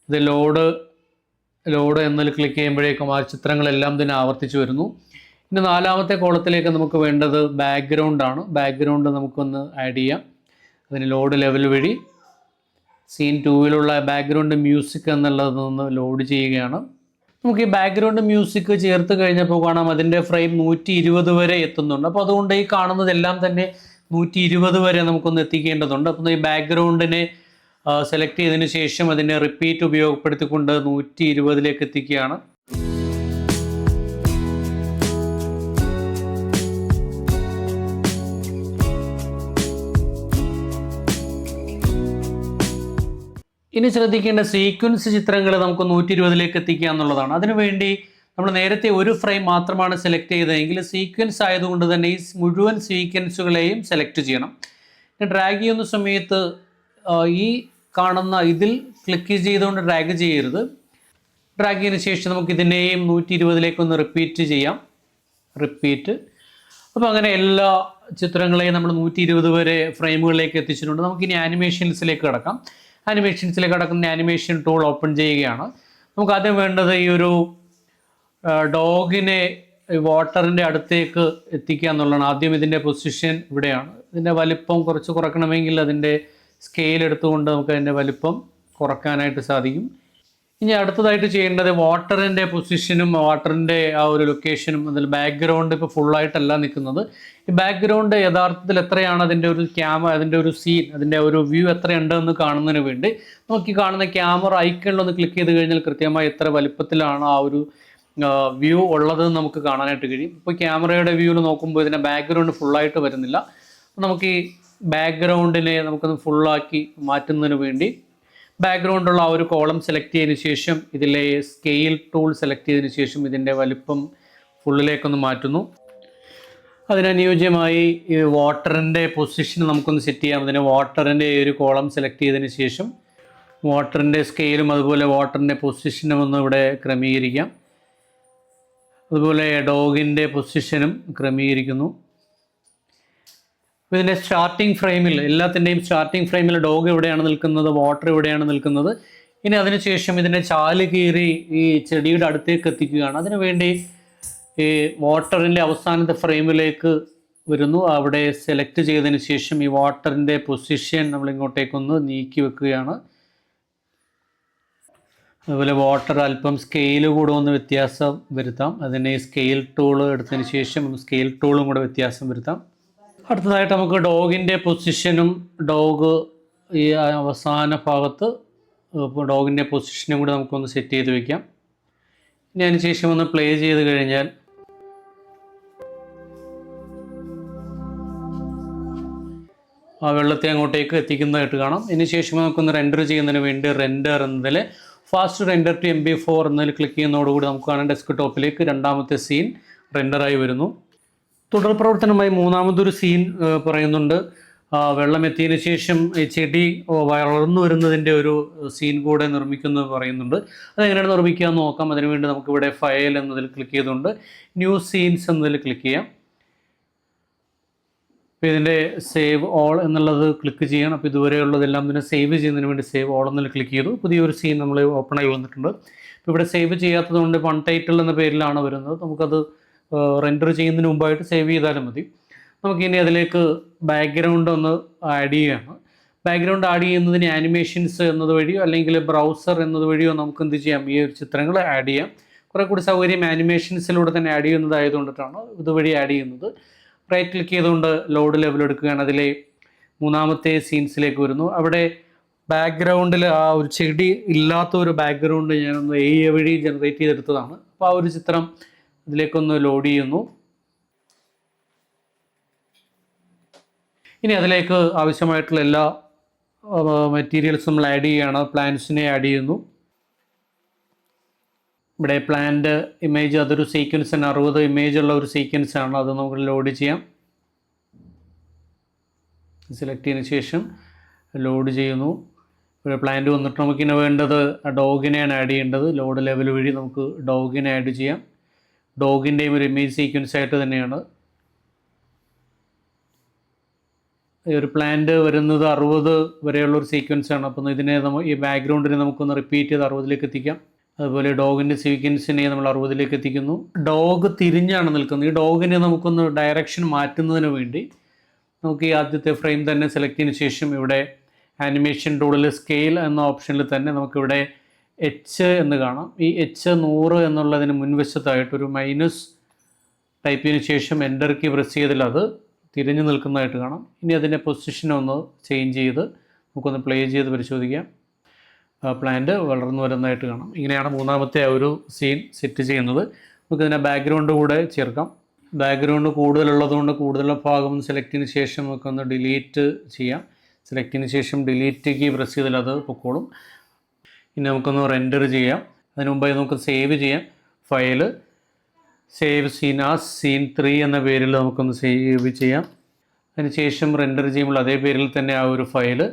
ഇത് ലോഡ് എന്നതിൽ ക്ലിക്ക് ചെയ്യുമ്പോഴേക്കും ആ ചിത്രങ്ങളെല്ലാം തന്നെ ആവർത്തിച്ച് വരുന്നു. ഇനി 4ാമത്തെ കോളത്തിലേക്ക് നമുക്ക് വേണ്ടത് ബാക്ക്ഗ്രൗണ്ടാണ്. ബാക്ക്ഗ്രൗണ്ട് നമുക്കൊന്ന് ആഡ് ചെയ്യാം. അതിന് ലോഡ് ലെവൽ വഴി സീൻ 2ലുള്ള ബാക്ക്ഗ്രൗണ്ട് മ്യൂസിക് എന്നുള്ളതൊന്ന് ലോഡ് ചെയ്യുകയാണ്. നമുക്ക് ഈ ബാക്ക്ഗ്രൗണ്ട് മ്യൂസിക് ചേർത്ത് കഴിഞ്ഞപ്പോൾ കാണാം അതിൻ്റെ ഫ്രെയിം 120 വരെ എത്തുന്നുണ്ട്. അപ്പോൾ അതുകൊണ്ട് ഈ കാണുന്നതെല്ലാം തന്നെ 120 വരെ നമുക്കൊന്ന് എത്തിക്കേണ്ടതുണ്ട്. അപ്പോൾ ഈ ബാക്ക്ഗ്രൗണ്ടിനെ സെലക്ട് ചെയ്തതിന് ശേഷം അതിനെ റിപ്പീറ്റ് ഉപയോഗപ്പെടുത്തിക്കൊണ്ട് 120ലേക്ക് എത്തിക്കുകയാണ്. ഇനി ശ്രദ്ധിക്കേണ്ട സീക്വൻസ് ചിത്രങ്ങൾ നമുക്ക് 120ലേക്ക് എത്തിക്കുക എന്നുള്ളതാണ്. അതിനുവേണ്ടി നമ്മൾ നേരത്തെ ഒരു ഫ്രെയിം മാത്രമാണ് സെലക്ട് ചെയ്തതെങ്കിൽ സീക്വൻസ് ആയതുകൊണ്ട് തന്നെ ഈ മുഴുവൻ സീക്വൻസുകളെയും സെലക്ട് ചെയ്യണം. ഡ്രാഗ് ചെയ്യുന്ന സമയത്ത് ഈ കാണുന്ന ഇതിൽ ക്ലിക്ക് ചെയ്തുകൊണ്ട് ഡ്രാഗ് ചെയ്യരുത്. ഡ്രാഗ് ചെയ്തതിന് ശേഷം നമുക്ക് ഇതിനെയും 120ലേക്ക് ഒന്ന് റിപ്പീറ്റ് ചെയ്യാം. റിപ്പീറ്റ്. അപ്പോൾ അങ്ങനെ എല്ലാ ചിത്രങ്ങളെയും നമ്മൾ 120 വരെ ഫ്രെയിമുകളിലേക്ക് എത്തിച്ചിട്ടുണ്ട്. നമുക്കിനി ആനിമേഷൻസിലേക്ക് കിടക്കാം. ആനിമേഷൻസിലേക്ക് കിടക്കുന്ന ആനിമേഷൻ ടൂൾ ഓപ്പൺ ചെയ്യുകയാണ്. നമുക്ക് ആദ്യം വേണ്ടത് ഈ ഒരു ഡോഗിനെ വാട്ടറിൻ്റെ അടുത്തേക്ക് എത്തിക്കുക എന്നുള്ളതാണ്. ആദ്യം ഇതിൻ്റെ പൊസിഷൻ ഇവിടെയാണ്. ഇതിൻ്റെ വലിപ്പം കുറച്ച് കുറയ്ക്കണമെങ്കിൽ അതിൻ്റെ സ്കെയിൽ എടുത്തുകൊണ്ട് നമുക്ക് അതിൻ്റെ വലിപ്പം കുറയ്ക്കാനായിട്ട് സാധിക്കും. ഇനി അടുത്തതായിട്ട് ചെയ്യേണ്ടത് വാട്ടറിൻ്റെ പൊസിഷനും വാട്ടറിൻ്റെ ആ ഒരു ലൊക്കേഷനും അതിൽ ബാക്ക്ഗ്രൗണ്ട് ഇപ്പോൾ ഫുള്ളായിട്ടല്ല നിൽക്കുന്നത്. ഈ ബാക്ക്ഗ്രൗണ്ട് യഥാർത്ഥത്തിൽ എത്രയാണ് അതിൻ്റെ ഒരു അതിൻ്റെ ഒരു സീൻ, അതിൻ്റെ ഒരു വ്യൂ എത്രയുണ്ടെന്ന് കാണുന്നതിന് വേണ്ടി നമുക്ക് ഈ കാണുന്ന ക്യാമറ ഐക്കണിലൊന്ന് ക്ലിക്ക് ചെയ്ത് കഴിഞ്ഞാൽ കൃത്യമായി എത്ര വലിപ്പത്തിലാണ് ആ ഒരു വ്യൂ ഉള്ളതെന്ന് നമുക്ക് കാണാനായിട്ട് കഴിയും. ഇപ്പോൾ ക്യാമറയുടെ വ്യൂവിൽ നോക്കുമ്പോൾ ഇതിൻ്റെ ബാക്ക്ഗ്രൗണ്ട് ഫുള്ളായിട്ട് വരുന്നില്ല. നമുക്ക് ഈ ബാക്ക്ഗ്രൗണ്ടിനെ നമുക്കൊന്ന് ഫുള്ളാക്കി മാറ്റുന്നതിന് വേണ്ടി ബാക്ക്ഗ്രൗണ്ടുള്ള ആ ഒരു കോളം സെലക്ട് ചെയ്തതിന് ശേഷം ഇതിലെ സ്കെയിൽ ടൂൾ സെലക്ട് ചെയ്തതിന് ശേഷം ഇതിൻ്റെ വലിപ്പം ഫുള്ളിലേക്കൊന്ന് മാറ്റുന്നു. അതിനനുയോജ്യമായി ഈ വാട്ടറിൻ്റെ പൊസിഷൻ നമുക്കൊന്ന് സെറ്റ് ചെയ്യാം. അതിന് വാട്ടറിൻ്റെ ഒരു കോളം സെലക്ട് ചെയ്തതിന് ശേഷം വാട്ടറിൻ്റെ സ്കെയിലും അതുപോലെ വാട്ടറിൻ്റെ പൊസിഷനും ഒന്ന് ഇവിടെ ക്രമീകരിക്കാം. അതുപോലെ ഡോഗിൻ്റെ പൊസിഷനും ക്രമീകരിക്കുന്നു. ഇതിൻ്റെ സ്റ്റാർട്ടിംഗ് ഫ്രെയിമിൽ എല്ലാത്തിൻ്റെയും സ്റ്റാർട്ടിംഗ് ഫ്രെയിമിൽ ഡോഗ് എവിടെയാണ് നിൽക്കുന്നത്, വാട്ടർ എവിടെയാണ് നിൽക്കുന്നത്. ഇനി അതിനുശേഷം ഇതിൻ്റെ ചാല് കീറി ഈ ചെടിയുടെ അടുത്തേക്ക് എത്തിക്കുകയാണ്. അതിനുവേണ്ടി ഈ വാട്ടറിൻ്റെ അവസാനത്തെ ഫ്രെയിമിലേക്ക് വരുന്നു. അവിടെ സെലക്ട് ചെയ്തതിന് ശേഷം ഈ വാട്ടറിൻ്റെ പൊസിഷൻ നമ്മൾ ഇങ്ങോട്ടേക്കൊന്ന് നീക്കി വെക്കുകയാണ്. അതുപോലെ വാട്ടർ അല്പം സ്കെയിൽ കൂടെ ഒന്ന് വ്യത്യാസം വരുത്താം. അതിനെ സ്കെയിൽ ടൂൾ എടുത്തതിന് ശേഷം സ്കെയിൽ ടൂളും കൂടെ വ്യത്യാസം വരുത്താം. അടുത്തതായിട്ട് നമുക്ക് ഡോഗിൻ്റെ പൊസിഷനും ഡോഗ് ഈ അവസാന ഭാഗത്ത് ഡോഗിൻ്റെ പൊസിഷനും കൂടെ നമുക്കൊന്ന് സെറ്റ് ചെയ്ത് വയ്ക്കാം. ഇനി അതിന് ശേഷം ഒന്ന് പ്ലേ ചെയ്ത് കഴിഞ്ഞാൽ ആ വെള്ളത്തെ അങ്ങോട്ടേക്ക് എത്തിക്കുന്നതായിട്ട് കാണാം. ഇതിന് ശേഷം നമുക്കൊന്ന് റെൻഡർ ചെയ്യുന്നതിന് വേണ്ടി റെൻഡർ എന്നതിൽ ഫാസ്റ്റ് റെൻഡർ ടു MP4 എന്നതിൽ ക്ലിക്ക് ചെയ്യുന്നതോടുകൂടി നമുക്ക് കാണാൻ ഡെസ്ക്ടോപ്പിലേക്ക് 2ാമത്തെ സീൻ റെൻഡറായി വരുന്നു. തുടർ പ്രവർത്തനമായി 3ാമതൊരു സീൻ പറയുന്നുണ്ട്. വെള്ളം എത്തിയതിന് ശേഷം ഈ ചെടി വളർന്നു വരുന്നതിൻ്റെ ഒരു സീൻ കൂടെ നിർമ്മിക്കുന്നത് പറയുന്നുണ്ട്. അതെങ്ങനെയാണ് നിർമ്മിക്കുക എന്ന് നോക്കാം. അതിനുവേണ്ടി നമുക്കിവിടെ ഫയൽ എന്നതിൽ ക്ലിക്ക് ചെയ്തുകൊണ്ട് ന്യൂ സീൻസ് എന്നതിൽ ക്ലിക്ക് ചെയ്യാം. അപ്പോൾ ഇതിൻ്റെ സേവ് ഓൾ എന്നുള്ളത് ക്ലിക്ക് ചെയ്യണം. അപ്പോൾ ഇതുവരെയുള്ളതെല്ലാം തന്നെ സേവ് ചെയ്യുന്നതിന് വേണ്ടി സേവ് ഓൾ എന്നതിൽ ക്ലിക്ക് ചെയ്തു. പുതിയൊരു സീൻ നമ്മൾ ഓപ്പണായി വന്നിട്ടുണ്ട്. ഇപ്പോൾ ഇവിടെ സേവ് ചെയ്യാത്തത് കൊണ്ട് വൺ ടൈറ്റിൽ എന്ന പേരിലാണ് വരുന്നത്. നമുക്കത് റെൻഡർ ചെയ്യുന്നതിന് മുമ്പായിട്ട് സേവ് ചെയ്താലും മതി. നമുക്കിനി അതിലേക്ക് ബാക്ക്ഗ്രൗണ്ട് ഒന്ന് ആഡ് ചെയ്യുകയാണ്. ബാക്ക്ഗ്രൗണ്ട് ആഡ് ചെയ്യുന്നതിന് ആനിമേഷൻസ് എന്നത് വഴിയോ അല്ലെങ്കിൽ ബ്രൗസർ എന്നത് വഴിയോ നമുക്ക് എന്ത് ചെയ്യാം, ഈ ഒരു ചിത്രങ്ങൾ ആഡ് ചെയ്യാം. കുറേ കൂടി സൗകര്യം ആനിമേഷൻസിലൂടെ തന്നെ ആഡ് ചെയ്യുന്നതായതുകൊണ്ടിട്ടാണ് ഇതുവഴി ആഡ് ചെയ്യുന്നത്. റൈറ്റ് ക്ലിക്ക് ചെയ്തുകൊണ്ട് ലോഡ് ലെവൽ എടുക്കുകയാണ്. അതിലെ 3ാമത്തെ സീൻസിലേക്ക് വരുന്നു. അവിടെ ബാക്ക്ഗ്രൗണ്ടിൽ ആ ഒരു ചെടി ഇല്ലാത്ത ഒരു ബാക്ക്ഗ്രൗണ്ട് ഞാനൊന്ന് AI വഴി ജനറേറ്റ് ചെയ്തെടുത്തതാണ്. അപ്പോൾ ആ ഒരു ചിത്രം ഇതിലേക്കൊന്ന് ലോഡ് ചെയ്യുന്നു. ഇനി അതിലേക്ക് ആവശ്യമായിട്ടുള്ള എല്ലാ മെറ്റീരിയൽസും നമ്മൾ ആഡ് ചെയ്യുകയാണ്. പ്ലാന്റ്സിനെ ആഡ് ചെയ്യുന്നു. ഇവിടെ പ്ലാന്റ് ഇമേജ് അതൊരു സീക്വൻസാണ്, 60 ഇമേജ് ഉള്ള ഒരു സീക്വൻസാണ്. അത് നമുക്ക് ലോഡ് ചെയ്യാം. സെലക്ട് ചെയ്തതിന് ശേഷം ലോഡ് ചെയ്യുന്നു. ഇവിടെ പ്ലാന്റ് വന്നിട്ട് നമുക്കിനി വേണ്ടത് ഡോഗിനെയാണ് ആഡ് ചെയ്യേണ്ടത്. ലോഡ് ലെവൽ വഴി നമുക്ക് ഡോഗിനെ ആഡ് ചെയ്യാം. ഡോഗിൻ്റെയും ഒരു ഇമേജ് സീക്വൻസ് ആയിട്ട് തന്നെയാണ്. ഒരു പ്ലാന്റ് വരുന്നത് 60 വരെയുള്ള ഒരു സീക്വൻസ് ആണ്. അപ്പം ഇതിനെ ഈ ബാക്ക്ഗ്രൗണ്ടിനെ നമുക്കൊന്ന് റിപ്പീറ്റ് ചെയ്ത് 60ലേക്ക് എത്തിക്കാം. അതുപോലെ ഡോഗിൻ്റെ സീക്വൻസിനെ നമ്മൾ 60ലേക്ക് എത്തിക്കുന്നു. ഡോഗ് തിരിഞ്ഞാണ് നിൽക്കുന്നത്. ഈ ഡോഗിനെ നമുക്കൊന്ന് ഡയറക്ഷൻ മാറ്റുന്നതിന് വേണ്ടി നമുക്ക് ഈ ആദ്യത്തെ ഫ്രെയിം തന്നെ സെലക്ട് ചെയ്തതിന് ശേഷം ഇവിടെ ആനിമേഷൻ ടൂളിൽ സ്കെയിൽ എന്ന ഓപ്ഷനിൽ തന്നെ നമുക്കിവിടെ എച്ച് എന്ന് കാണാം. ഈ എച്ച് 100 എന്നുള്ളതിന് മുൻവശത്തായിട്ടൊരു മൈനസ് ടൈപ്പ് ചെയ്തതിന് ശേഷം എൻ്റർ കീ പ്രസ് ചെയ്താൽ അത് തിരിഞ്ഞു നിൽക്കുന്നതായിട്ട് കാണാം. ഇനി അതിൻ്റെ പൊസിഷൻ ഒന്ന് ചേഞ്ച് ചെയ്ത് നമുക്കൊന്ന് പ്ലേ ചെയ്ത് പരിശോധിക്കാം. പ്ലാന്റ് വളർന്നു വരുന്നതായിട്ട് കാണാം. ഇങ്ങനെയാണ് മൂന്നാമത്തെ ആ ഒരു സീൻ സെറ്റ് ചെയ്യുന്നത്. നമുക്കിതിനെ ബാക്ക്ഗ്രൗണ്ട് കൂടെ ചേർക്കാം. ബാക്ക്ഗ്രൗണ്ട് കൂടുതലുള്ളതുകൊണ്ട് കൂടുതലുള്ള ഭാഗം ഒന്ന് സെലക്ട് ചെയ്തതിന് ശേഷം നമുക്കൊന്ന് ഡിലീറ്റ് ചെയ്യാം. സെലക്ട് ചെയ്തതിന് ശേഷം ഡിലീറ്റ് കീ പ്രസ് ചെയ്താൽ അത് പൊക്കോളും. ഇനി നമുക്കൊന്ന് റെൻഡർ ചെയ്യാം. അതിന് മുമ്പായി നമുക്ക് സേവ് ചെയ്യാം. File save scene as scene 3 എന്ന പേരിൽ നമുക്കൊന്ന് സേവ് ചെയ്യാം. അതിന് ശേഷം റെൻഡർ ചെയ്യുമ്പോൾ അതേ പേരിൽ തന്നെ ആ ഒരു ഫയല്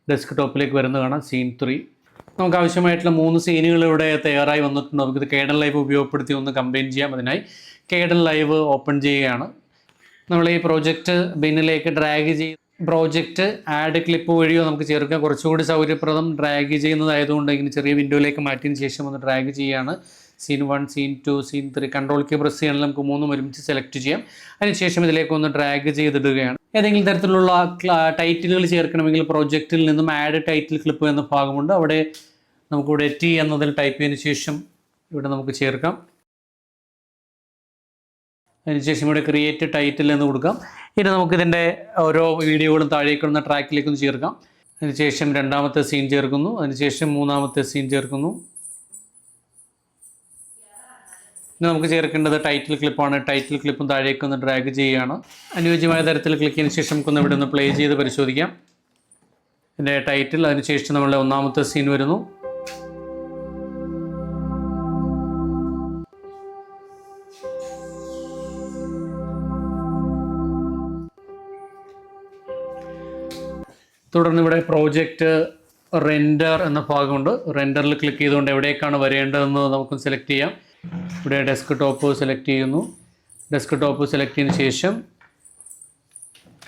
ഡെസ്ക്ടോപ്പിലേക്ക് വരുന്നത് കാണാം, സീൻ 3. നമുക്ക് ആവശ്യമായിട്ടുള്ള 3 സീനുകൾ ഇവിടെ തയ്യാറായി വന്നിട്ടുണ്ട്. നമുക്കിത് കേഡൻ ലൈവ് ഉപയോഗപ്പെടുത്തി ഒന്ന് കമ്പൈൻ ചെയ്യാം. അതിനായി കേഡൻ ലൈവ് ഓപ്പൺ ചെയ്യുകയാണ്. നമ്മൾ ഈ പ്രോജക്റ്റ് ബിന്നിലേക്ക് ഡ്രാഗ് ചെയ്ത് പ്രോജക്റ്റ് ആഡ് ക്ലിപ്പ് വഴിയോ നമുക്ക് ചേർക്കാം. കുറച്ചുകൂടി സൗകര്യപ്രദം ഡ്രാഗ് ചെയ്യുന്നതായതുകൊണ്ട് ഇങ്ങനെ ചെറിയ വിൻഡോയിലേക്ക് മാറ്റിയതിന് ശേഷം ഒന്ന് ഡ്രാഗ് ചെയ്യുകയാണ്. Scene 1, scene 2, scene 3 control key press ചെയ്യാണെങ്കിൽ നമുക്ക് 3 ഒരുമിച്ച് സെലക്ട് ചെയ്യാം. അതിനുശേഷം ഇതിലേക്ക് ഒന്ന് ഡ്രാഗ് ചെയ്തിടുകയാണ്. ഏതെങ്കിലും തരത്തിലുള്ള ടൈറ്റിലുകൾ ചേർക്കണമെങ്കിൽ പ്രോജക്റ്റിൽ നിന്നും ആഡ് ടൈറ്റിൽ ക്ലിപ്പ് എന്ന ഭാഗമുണ്ട്. അവിടെ നമുക്കിവിടെ ടി എന്നതിൽ ടൈപ്പ് ചെയ്തതിന് ശേഷം ഇവിടെ നമുക്ക് ചേർക്കാം. അതിനുശേഷം ഇവിടെ ക്രിയേറ്റ് ടൈറ്റിൽ എന്ന് കൊടുക്കാം. ഇനി നമുക്കിതിൻ്റെ ഓരോ വീഡിയോകളും താഴേക്കുള്ള ട്രാക്കിലേക്കൊന്ന് ചേർക്കാം. അതിനുശേഷം രണ്ടാമത്തെ സീൻ ചേർക്കുന്നു. അതിനുശേഷം മൂന്നാമത്തെ സീൻ ചേർക്കുന്നു. ഇനി നമുക്ക് ചേർക്കേണ്ടത് ടൈറ്റിൽ ക്ലിപ്പാണ്. ടൈറ്റിൽ ക്ലിപ്പും താഴേക്കൊന്ന് ഡ്രാഗ് ചെയ്യുകയാണ്. അനുയോജ്യമായ തരത്തിൽ ക്ലിക്ക് ചെയ്തതിന് ശേഷം നമുക്കൊന്ന് ഇവിടെ ഒന്ന് പ്ലേ ചെയ്ത് പരിശോധിക്കാം. ഇതിൻ്റെ ടൈറ്റിൽ, അതിനുശേഷം നമ്മളുടെ ഒന്നാമത്തെ സീൻ വരുന്നു. തുടർന്ന് ഇവിടെ പ്രോജക്റ്റ് റെൻഡർ എന്ന ഭാഗമുണ്ട്. റെൻഡറിൽ ക്ലിക്ക് ചെയ്തുകൊണ്ട് എവിടേക്കാണ് വരേണ്ടതെന്ന് നമുക്ക് സെലക്ട് ചെയ്യാം. ഇവിടെ ഡെസ്ക് ടോപ്പ് സെലക്ട് ചെയ്യുന്നു. ഡെസ്ക് ടോപ്പ് സെലക്ട് ചെയ്തതിന് ശേഷം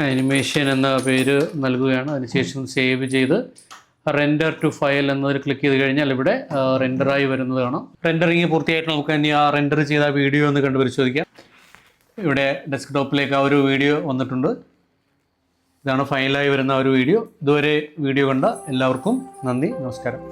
ആനിമേഷൻ എന്ന പേര് നൽകുകയാണ്. അതിനുശേഷം സേവ് ചെയ്ത് റെൻഡർ ടു ഫയൽ എന്നതിൽ ക്ലിക്ക് ചെയ്ത് കഴിഞ്ഞാൽ ഇവിടെ റെൻഡറായി വരുന്നതാണ്. റെൻഡറിങ് പൂർത്തിയായിട്ട് നമുക്ക് ഇനി ആ റെൻഡർ ചെയ്ത വീഡിയോ ഒന്ന് കണ്ട് പരിശോധിക്കാം. ഇവിടെ ഡെസ്ക് ടോപ്പിലേക്ക് ആ ഒരു വീഡിയോ വന്നിട്ടുണ്ട്. ഇതാണ് ഫൈനലായി വരുന്ന ഒരു വീഡിയോ. ഇതുവരെ വീഡിയോ കണ്ട എല്ലാവർക്കും നന്ദി, നമസ്കാരം.